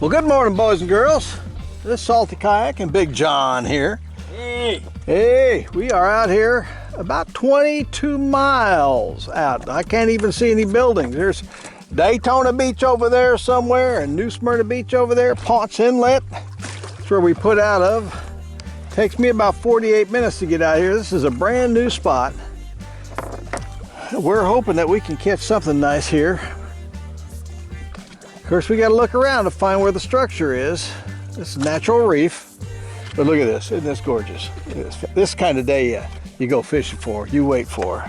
Well, good morning, boys and girls. This is Salty Kayak and Big John here. Hey! Hey, we are out here about 22 miles out. I can't even see any buildings. There's Daytona Beach over there somewhere and New Smyrna Beach over there, Ponce Inlet. That's where we put out of. Takes me about 48 minutes to get out here. This is a brand new spot. We're hoping that we can catch something nice here. Of course, we got to look around to find where the structure is. This is natural reef. But look at this. Isn't this gorgeous? This kind of day you go fishing for, you wait for.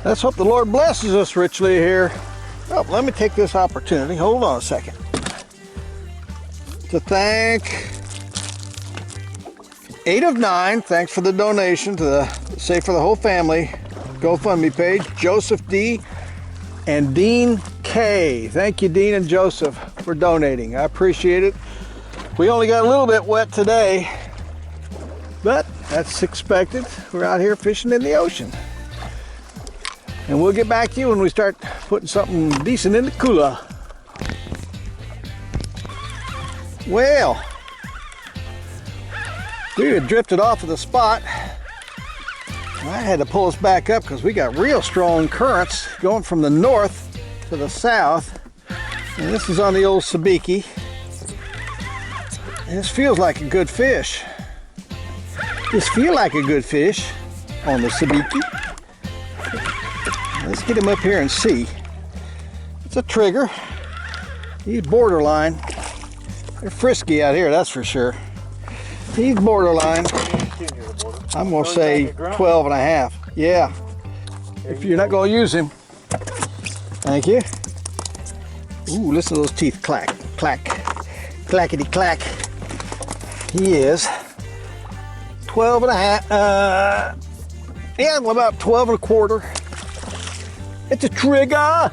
Let's hope the Lord blesses us richly here. Oh, let me take this opportunity. Hold on a second. To thank 8 of 9. Thanks for the donation to the Safe for the Whole Family GoFundMe page. Joseph D. and Dean K. Thank you, Dean and Joseph, for donating. I appreciate it. We only got a little bit wet today, but that's expected. We're out here fishing in the ocean. And we'll get back to you when we start putting something decent in the cooler. Well, we had drifted off of the spot. I had to pull us back up because we got real strong currents going from the north to the south. And this is on the old sabiki. And this feels like a good fish. This feels like a good fish on the sabiki. Let's get him up here and see. It's a trigger. He's borderline. They're frisky out here, that's for sure. He's borderline. I'm gonna say 12 and a half. Yeah. If you're not gonna use him. Thank you. Ooh, listen to those teeth clack, clack, clackety clack. He is 12 and a half. Yeah, about 12 and a quarter. It's a trigger.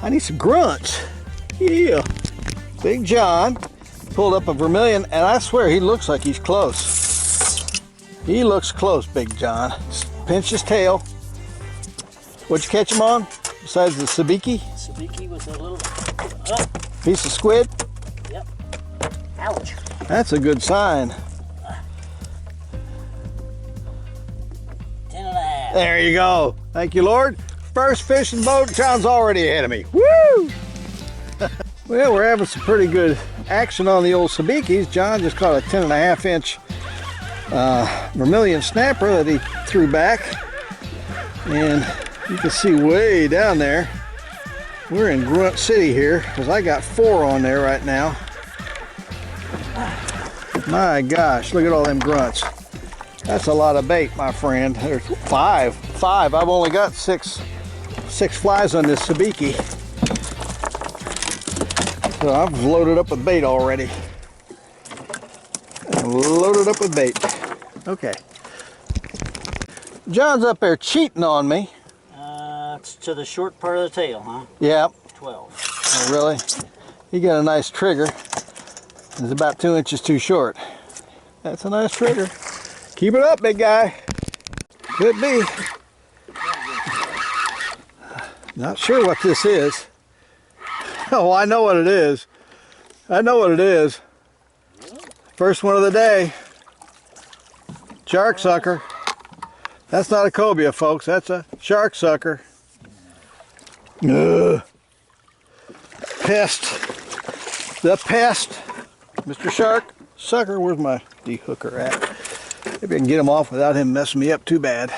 I need some grunts. Yeah. Big John pulled up a vermilion, and I swear he looks like he's close. He looks close, Big John. Just pinch his tail. What'd you catch him on? Besides the sabiki? Sabiki was a little Piece of squid? Yep. Ouch. That's a good sign. 10 and a half. There you go. Thank you, Lord. First fishing boat, John's already ahead of me. Woo! Well, we're having some pretty good action on the old sabikis. John just caught a 10 and a half inch vermilion snapper that he threw back. And you can see way down there, we're in Grunt City here, because I got 4 on there right now. My gosh, look at all them grunts. That's a lot of bait, my friend. There's 5. I've only got 6 flies on this sabiki. So I've loaded up with bait already. Loaded up with bait. Okay. John's up there cheating on me. It's to the short part of the tail, huh? Yeah. 12. Oh, really? He got a nice trigger. It's about 2 inches too short. That's a nice trigger. Keep it up, big guy. Could be. Not sure what this is. Oh, I know what it is. I know what it is. First one of the day. Shark sucker. That's not a cobia, folks. That's a shark sucker. Ugh. Pest. The pest. Mr. Shark Sucker. Where's my de-hooker at? Maybe I can get him off without him messing me up too bad.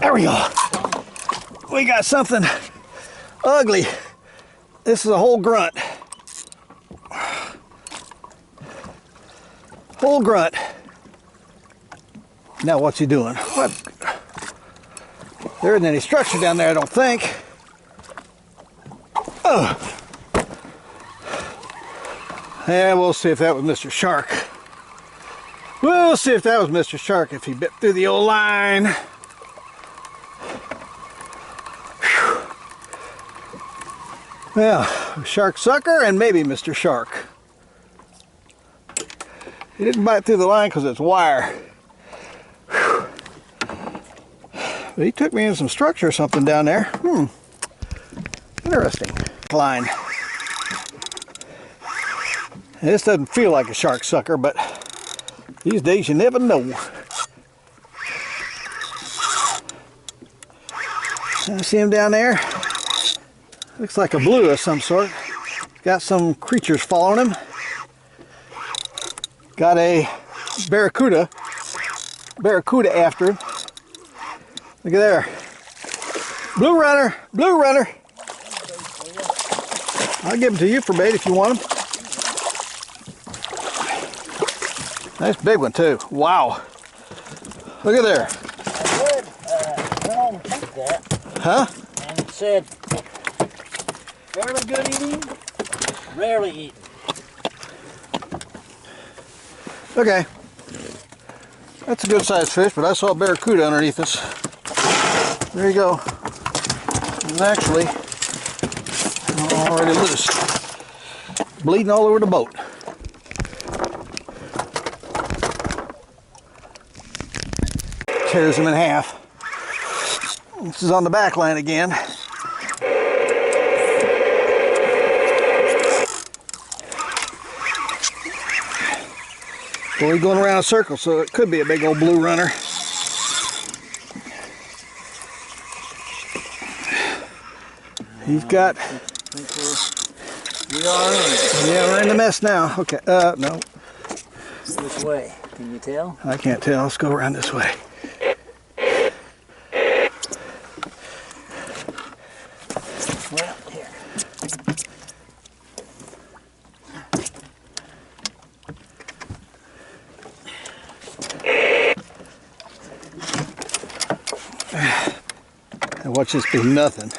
There we go. We got something ugly. This is a whole grunt. Whole grunt. Now what's he doing? What? There isn't any structure down there, I don't think. Yeah, we'll see if that was Mr. Shark. We'll see if that was Mr. Shark, if he bit through the old line. Whew. Well, shark sucker and maybe Mr. Shark. He didn't bite through the line because it's wire. Whew. But he took me in some structure or something down there. Interesting. Line. This doesn't feel like a shark sucker, but these days you never know. I see him down there. Looks like a blue of some sort. Got some creatures following him. Got a barracuda after him. Look at there. Blue runner, blue runner. I'll give them to you for bait if you want them. Nice big one too. Wow. Look at there. I read, went on and checked that. Huh? And it said, fairly good eating, rarely eaten. Okay. That's a good sized fish, but I saw a barracuda underneath us. There you go. It's actually already loose. Bleeding all over the boat. Tears him in half. This is on the back line again. Well, he's going around a circle, so it could be a big old blue runner. He's got. We are in. Yeah, we're in the mess now. Okay. No, It's this way. Can you tell? I can't tell. Let's go around this way. Well, here. And watch this be nothing.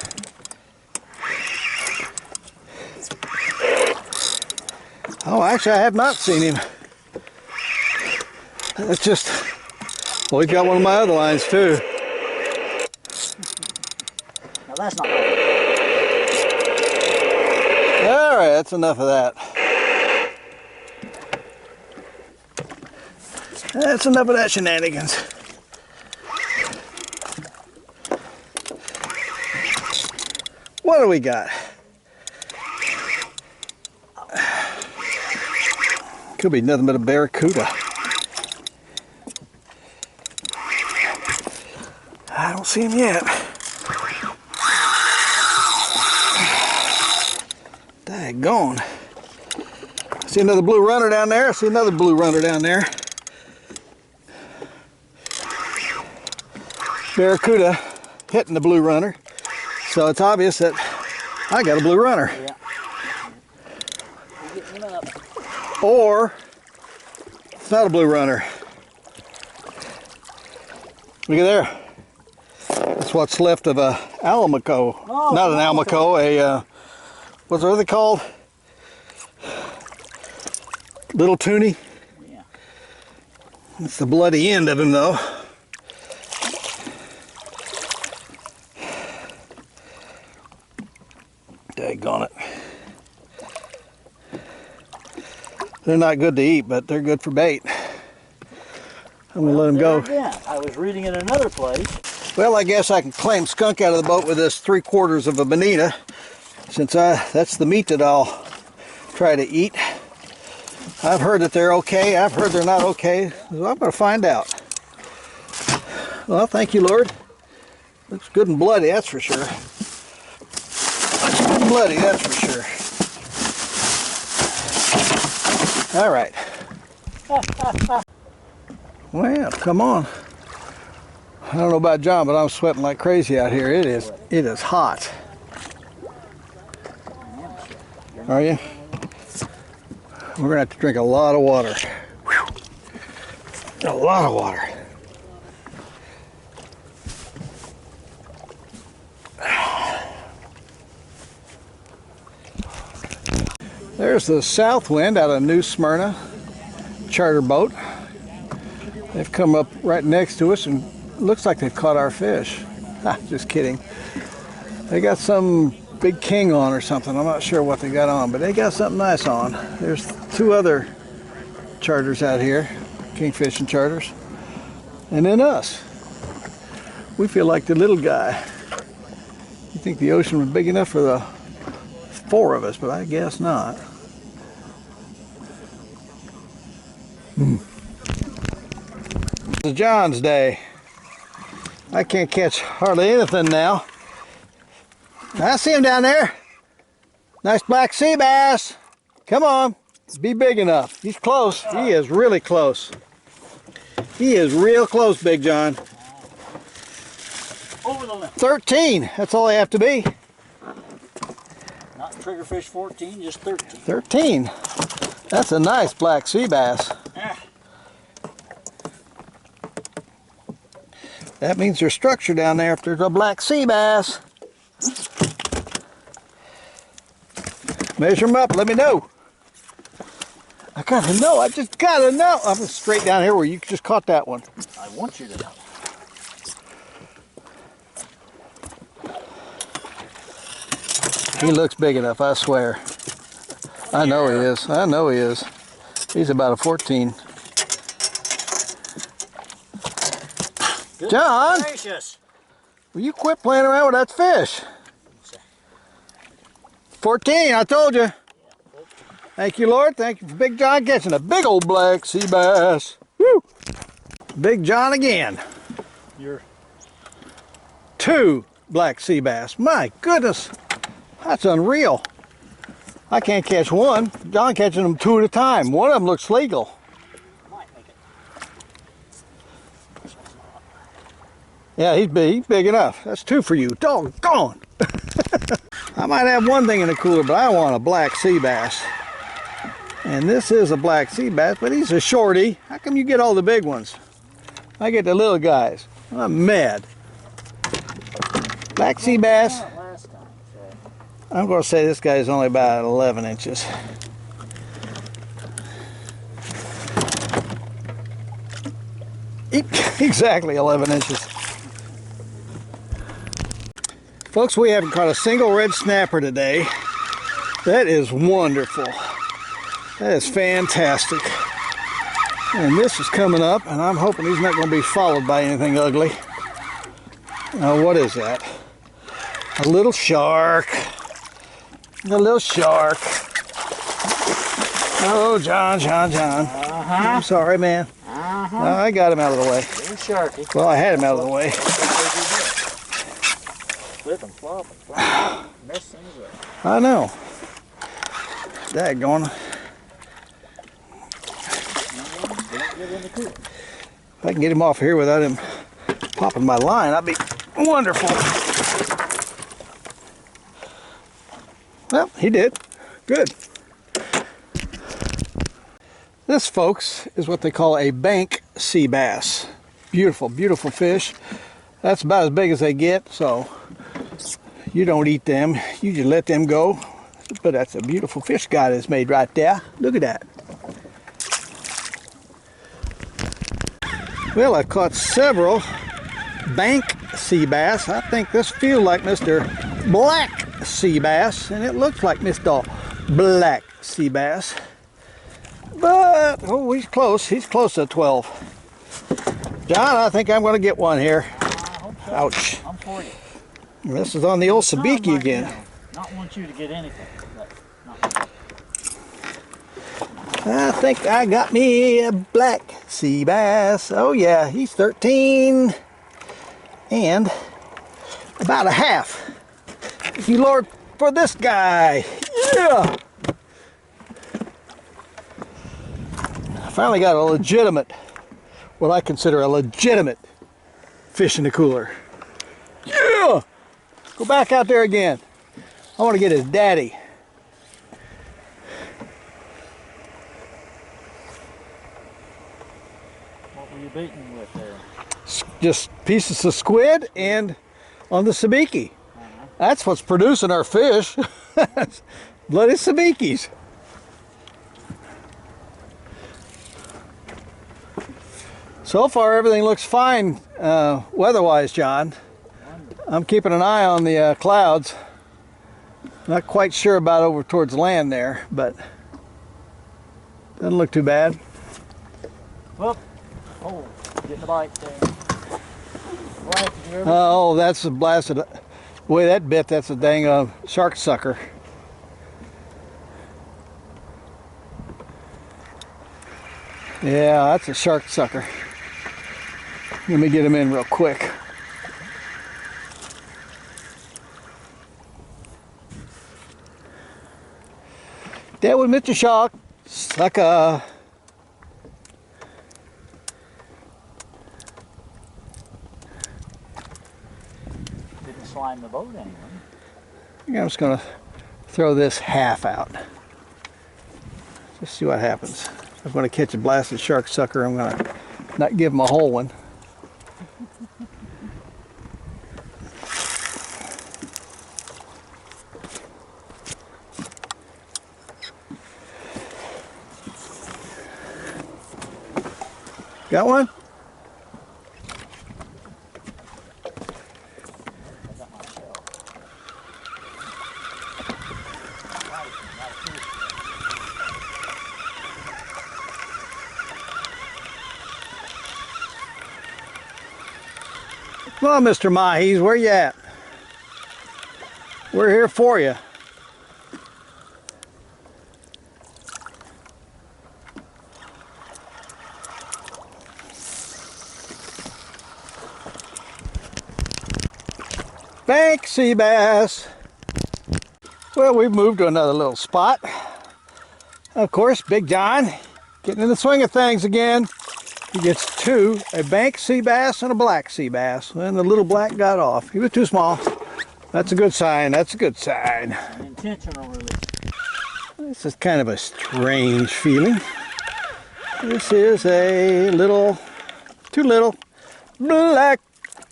Oh, actually, I have not seen him. That's just. Well, he's got one of my other lines too. Now that's not. All right, that's enough of that. That's enough of that shenanigans. What do we got? Could be nothing but a barracuda. I don't see him yet. Daggone. I see another blue runner down there. I see another blue runner down there. Barracuda hitting the blue runner. So it's obvious that I got a blue runner. Yeah. We're getting him up. Or it's not a blue runner. Look at there. That's what's left of a almaco. Oh, not an almaco, a what are they called? Little toonie. Yeah. It's the bloody end of him though. Daggone it. They're not good to eat, but they're good for bait. I'm gonna let them go. Again, I was reading in another place. Well, I guess I can claim skunk out of the boat with this 3/4 of a bonita, since that's the meat that I'll try to eat. I've heard that they're okay. I've heard they're not okay. So I'm gonna find out. Well, thank you, Lord. Looks good and bloody, that's for sure. Looks good and bloody, that's for sure. All right. Well, come on. I don't know about John, but I'm sweating like crazy out here. It is hot. Are you? We're gonna have to drink a lot of water. Whew. A lot of water. There's the Southwind out of New Smyrna charter boat. They've come up right next to us and looks like they've caught our fish. Just kidding. They got some big king on or something. I'm not sure what they got on, but they got something nice on. There's two other charters out here, kingfishing charters, and then us. We feel like the little guy. You think the ocean was big enough for the four of us, but I guess not. It's John's day. I can't catch hardly anything now. I see him down there. Nice black sea bass. Come on, be big enough. He's close. He is really close. He is real close, Big John. Over the limit. 13, that's all they have to be. Not triggerfish 14, just 13. 13. That's a nice black sea bass. That means there's structure down there if there's a black sea bass. Measure them up, let me know. I gotta know, I just gotta know. I'm straight down here where you just caught that one. I want you to know. He looks big enough, I swear. I know he is, I know he is. He's about a 14. Good John, gracious. will you quit playing around with that fish? 14, I told you. Thank you, Lord. Thank you for Big John catching a big old black sea bass. Woo! Big John again. You're 2 black sea bass. My goodness, that's unreal. I can't catch one. John catching them 2 at a time. One of them looks legal. might make it. Yeah, he's big enough. That's 2 for you. Doggone. I might have one thing in the cooler, but I want a black sea bass. And this is a black sea bass, but he's a shorty. How come you get all the big ones? I get the little guys. I'm mad. Black sea bass. Last time, so. I'm going to say this guy is only about 11 inches. Exactly 11 inches. Folks, we haven't caught a single red snapper today. That is wonderful. That is fantastic. And this is coming up, and I'm hoping he's not going to be followed by anything ugly. Now, what is that? A little shark. A little shark. Oh, John. I'm sorry, man. I got him out of the way. Sharky. Well, I had him out of the way. Flipping, flopping, mess things up. I know. Daggone. If I can get him off here without him popping my line, that'd be wonderful. Well, he did. Good. This, folks, is what they call a bank sea bass. Beautiful, beautiful fish. That's about as big as they get, so you don't eat them. You just let them go. But that's a beautiful fish God has made right there. Look at that. Well, I've caught several bank sea bass. I think this feels like Mr. Black Sea Bass, and it looks like Mr. Black Sea Bass. But, oh, he's close. He's close to 12. John, I think I'm going to get one here. I hope so. Ouch. I'm for you. This is on the old sabiki Like, again. you know, not want you to get anything. But I think I got me a black sea bass. Oh yeah, he's 13 and about a half. Thank you, Lord, for this guy. Yeah. I finally got a legitimate, what I consider a legitimate fish in the cooler. Yeah. Go back out there again. I want to get his daddy. what were you beating with there? Just pieces of squid and on the sabiki. That's what's producing our fish. Bloody sabikis. So far, everything looks fine weather-wise, John. I'm keeping an eye on the clouds. Not quite sure about over towards land there, but doesn't look too bad. Whoop. Oh, getting a bite there. Oh, that's a blasted. The way that bit, that's a dang shark sucker. Yeah, that's a shark sucker. Let me get him in real quick. That was Mr. Shark Sucker. Didn't slime the boat anyway. I'm just gonna throw this half out. Just see what happens. If I'm gonna catch a blasted shark sucker, I'm gonna not give him a whole one. Got one? Come on, Mr. Mahis, where you at? We're here for you. Bank sea bass. Well, we've moved to another little spot. Of course, Big John getting in the swing of things again. He gets two, a bank sea bass and a black sea bass. And the little black got off. He was too small. That's a good sign. That's a good sign. An intentional release. This is kind of a strange feeling. This is a little, too little, black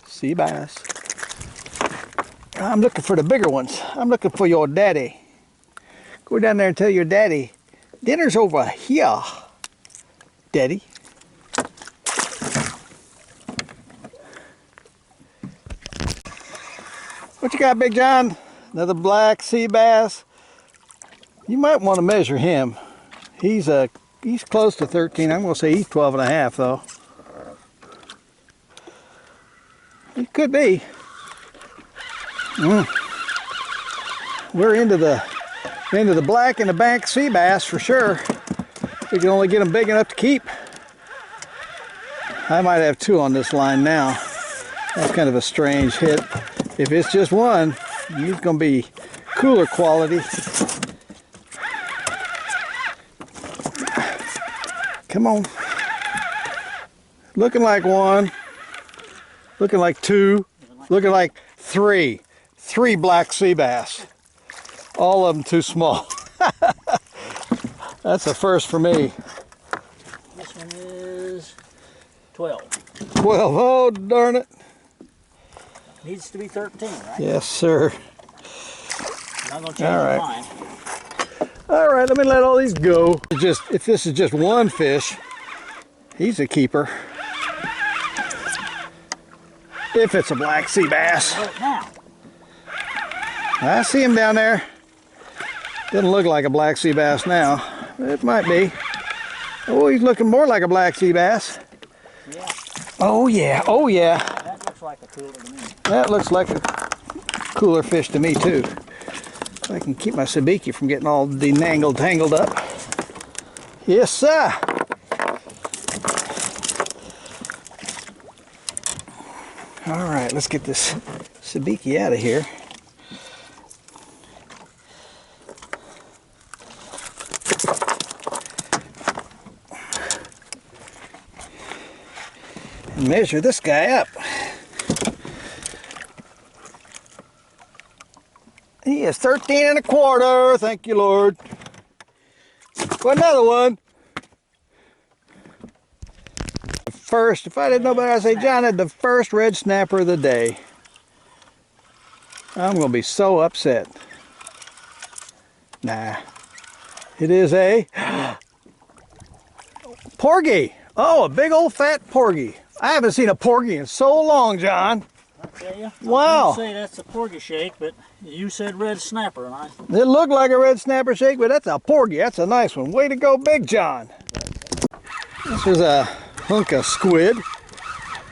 sea bass. I'm looking for the bigger ones. I'm looking for your daddy. Go down there and tell your daddy, dinner's over here, daddy. What you got, Big John? Another black sea bass. You might want to measure him. He's close to 13. I'm going to say he's 12 and a half, though. He could be. We're into the black and the bank sea bass for sure. We can only get them big enough to keep. I might have two on this line now. That's kind of a strange hit. If it's just one, he's going to be cooler quality. Come on. Looking like one. Looking like two. Looking like three. Three black sea bass. All of them too small. That's a first for me. This one is 12. 12. Oh, darn it. Needs to be 13, right? Yes, sir. Not going to change mine. All right, let me let all these go. If this is just one fish, he's a keeper. If it's a black sea bass. Now. I see him down there. Doesn't look like a black sea bass now. It might be. Oh, he's looking more like a black sea bass. Yeah. Oh yeah, oh yeah. That looks like a cooler to me. That looks like a cooler fish to me too. I can keep my sabiki from getting all tangled up. Yes, sir. All right, let's get this sabiki out of here. And measure this guy up. He is 13 and a quarter. Thank you, Lord. For another one. First, if I didn't know better, I'd say John had the first red snapper of the day. I'm going to be so upset. Nah. It is a porgy. Oh, a big old fat porgy. I haven't seen a porgy in so long, John. I tell you. Wow. I was gonna say that's a porgy shake, but you said red snapper, and I. It looked like a red snapper shake, but that's a porgy. That's a nice one. Way to go, Big John. This is a hunk of squid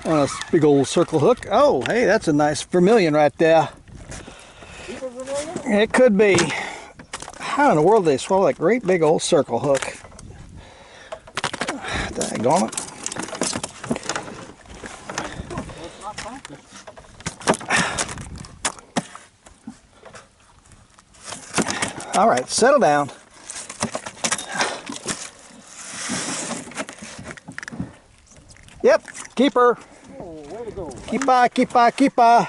on a big old circle hook. Oh, hey, that's a nice vermilion right there. Keep it vermilion? It could be. How in the world do they swallow that great big old circle hook? Daggone it. It's not practice. All right, settle down. Yep, keep her. Oh, way to go. Keep by, keep by, keep by.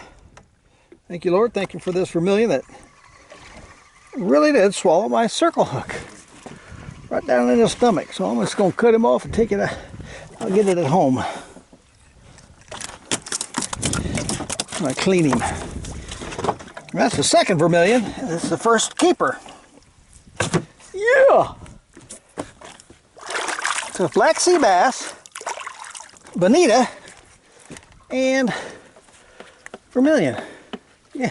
Thank you, Lord. Thank you for this vermilion that really did swallow my circle hook. Right down in his stomach. So I'm just going to cut him off and take it. I'll get it at home. I'm going to clean him. That's the second vermilion. This is the first keeper. Yeah! So black sea bass, bonita, and vermilion. Yeah.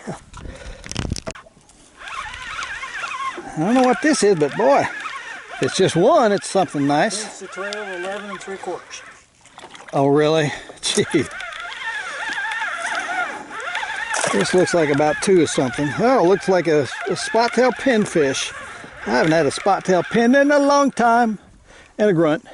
I don't know what this is, but boy, if it's just one, it's something nice. It's the trail 11 3/4. Oh, really? Gee. This looks like about 2 or something. Oh, it looks like a spot-tail pinfish. I haven't had a spot-tail pin in a long time. And a grunt.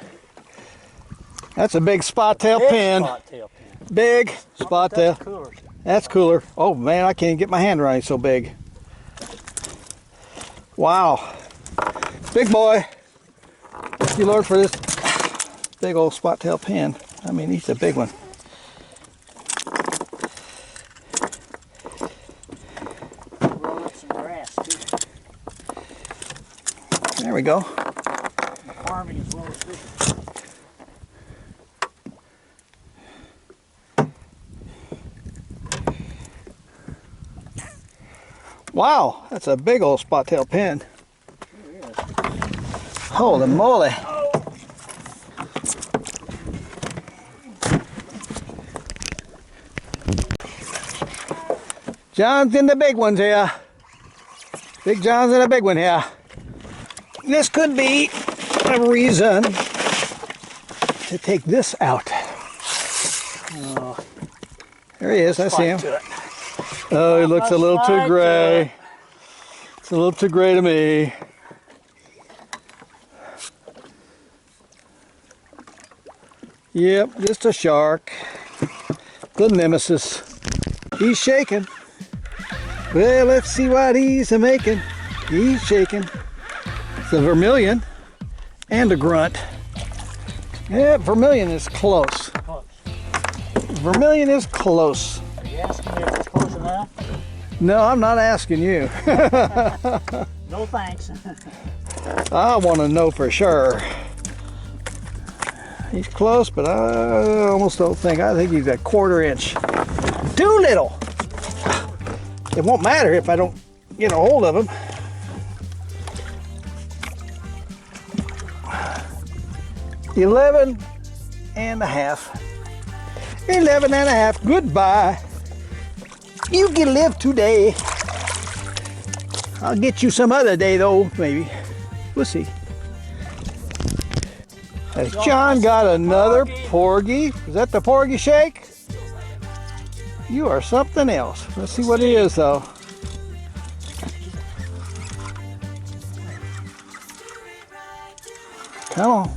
That's a big spot-tail pin. Spot-tail pin. Big spot-tail. That's cooler. That's cooler. Oh man, I can't even get my hand around it, so big. Wow. Big boy. Thank you, Lord, for this big old spot-tail pin. I mean, he's a big one. Roll up some grass too. There we go. Farming as well as fishing. Wow, that's a big old spot-tail pin. Holy moly. John's in the big ones here. Big John's in a big one here. This could be a reason to take this out. There he is, I see him. Oh, he looks a little too gray. It's a little too gray to me. Yep, just a shark. The nemesis. He's shaking. Well, let's see what he's a-making. He's shaking. It's a vermilion and a grunt. Yeah, vermilion is close. Vermilion is close. Are you asking me if it's close enough? No, I'm not asking you. No thanks. I want to know for sure. He's close, but I almost don't think. I think he's a 1/4 inch. Too little. It won't matter if I don't get a hold of him. $11 and a half. 11 and a half. Goodbye. You can live today. I'll get you some other day though, maybe. We'll see. Has John got another porgy? Is that the porgy shake? You are something else. Let's see what it is though. Come on.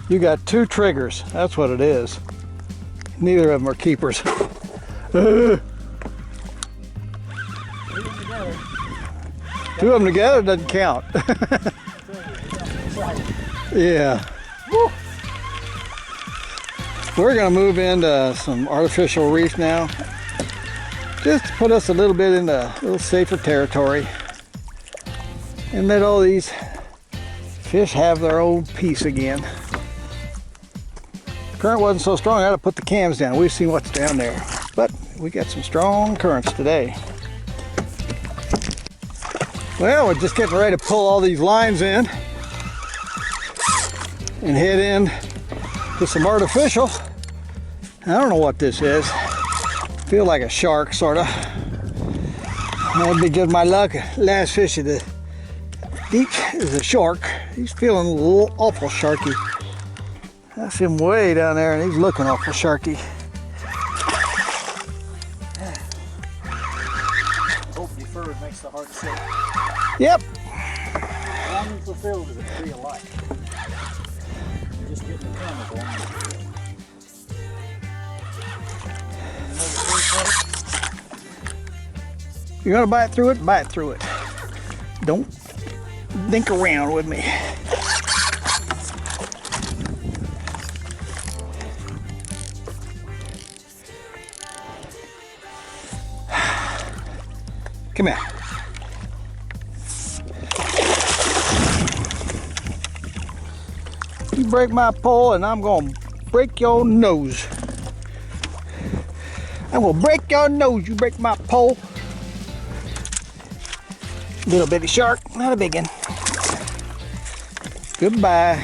You got 2 triggers. That's what it is. Neither of them are keepers. 2 of them together doesn't count. Yeah. Woo. We're going to move into some artificial reef now. Just to put us a little bit into a little safer territory. And let all these fish have their own peace again. The current wasn't so strong, I had to put the cams down. We've seen what's down there. But we got some strong currents today. Well, we're just getting ready to pull all these lines in. and head in to some artificial. I don't know what this is. Feel like a shark, sort of. That'd be just my luck. Last fish of the beach is a shark. He's feeling a little awful sharky. That's him way down there, and he's looking awful sharky. Hopefully fur makes the heart sick. Yep. Longing fulfilled is a tree of life. You're just getting the camera going. You're gonna bite through it, bite through it. Don't think around with me. Come here. You break my pole and I'm gonna break your nose. I'm gonna break your nose, you break my pole. Little bitty shark, not a big one. Goodbye.